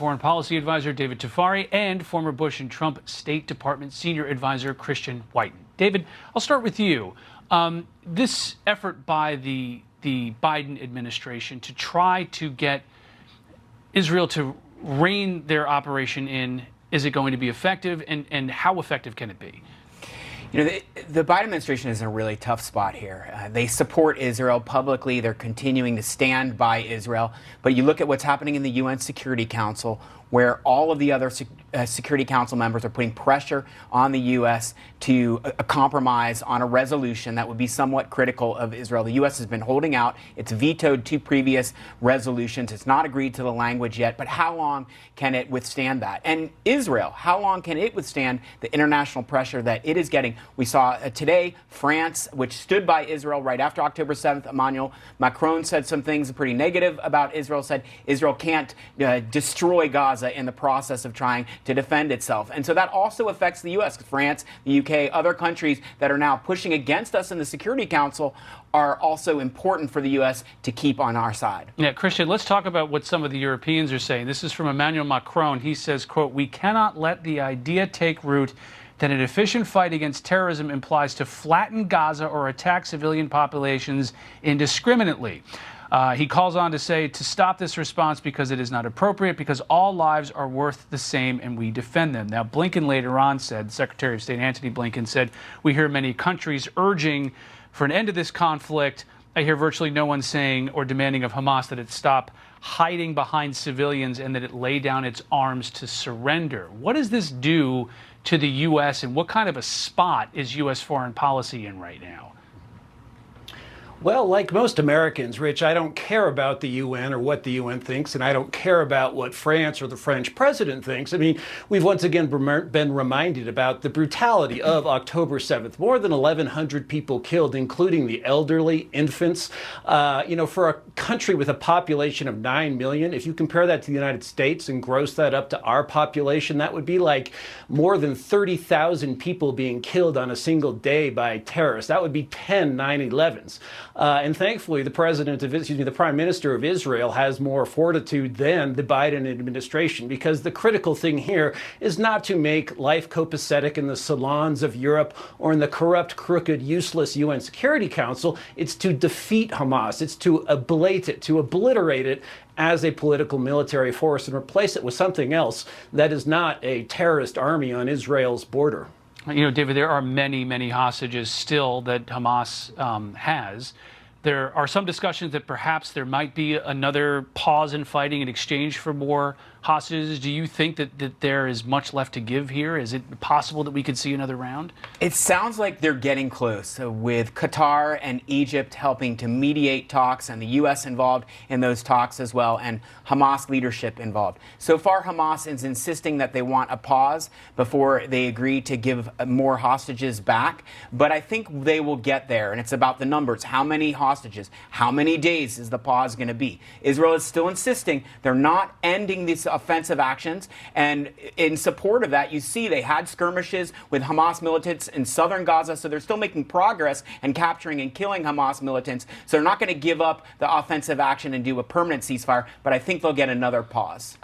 Foreign Policy Advisor David Tafuri and former Bush and Trump State Department Senior Advisor Whiton. David, I'll start with you. This effort by the Biden administration to try to get Israel to rein their operation in, is it going to be effective, and how effective can it be? You know, the Biden administration is in a really tough spot here. They support Israel publicly. They're continuing to stand by Israel. But you look at what's happening in the UN Security Council, where all of the other Security Council members are putting pressure on the U.S. to compromise on a resolution that would be somewhat critical of Israel. The U.S. has been holding out. It's vetoed 2 previous resolutions. It's not agreed to the language yet. But how long can it withstand that? And Israel, how long can it withstand the international pressure that it is getting? We saw today France, which stood by Israel right after October 7th. Emmanuel Macron said some things pretty negative about Israel, said Israel can't destroy Gaza in the process of trying to defend itself. And so that also affects the U.S. France, the U.K., other countries that are now pushing against us in the Security Council are also important for the U.S. to keep on our side. Yeah, Christian, let's talk about what some of the Europeans are saying. This is from Emmanuel Macron. He says, quote, "We cannot let the idea take root that an efficient fight against terrorism implies to flatten Gaza or attack civilian populations indiscriminately." He calls on to say to stop this response because it is not appropriate, because all lives are worth the same and we defend them. Now, Blinken later on said, Secretary of State Antony Blinken said, "We hear many countries urging for an end to this conflict. I hear virtually no one saying or demanding of Hamas that it stop hiding behind civilians and that it lay down its arms to surrender." What does this do to the U.S. and what kind of a spot is U.S. foreign policy in right now? Well, like most Americans, Rich, I don't care about the UN or what the UN thinks, and I don't care about what France or the French president thinks. I mean, we've once again been reminded about the brutality of October 7th. More than 1,100 people killed, including the elderly, infants. You know, for a country with a population of 9 million, if you compare that to the United States and gross that up to our population, that would be like more than 30,000 people being killed on a single day by terrorists. That would be 10 9/11s. And thankfully, the Prime Minister of Israel has more fortitude than the Biden administration, because the critical thing here is not to make life copacetic in the salons of Europe or in the corrupt, crooked, useless UN Security Council. It's to defeat Hamas. It's to ablate it, to obliterate it as a political military force and replace it with something else that is not a terrorist army on Israel's border. You know, David, there are many, many hostages still that Hamas has. There are some discussions that perhaps there might be another pause in fighting in exchange for more hostages. Do you think that there is much left to give here? Is it possible that we could see another round? It sounds like they're getting close, with Qatar and Egypt helping to mediate talks and the U.S. involved in those talks as well, and Hamas leadership involved. So far, Hamas is insisting that they want a pause before they agree to give more hostages back. But I think they will get there, and it's about the numbers. How many hostages? How many days is the pause going to be? Israel is still insisting they're not ending these offensive actions, and in support of that, you see they had skirmishes with Hamas militants in southern Gaza, so they're still making progress and capturing and killing Hamas militants. So they're not going to give up the offensive action and do a permanent ceasefire, but I think they'll get another pause.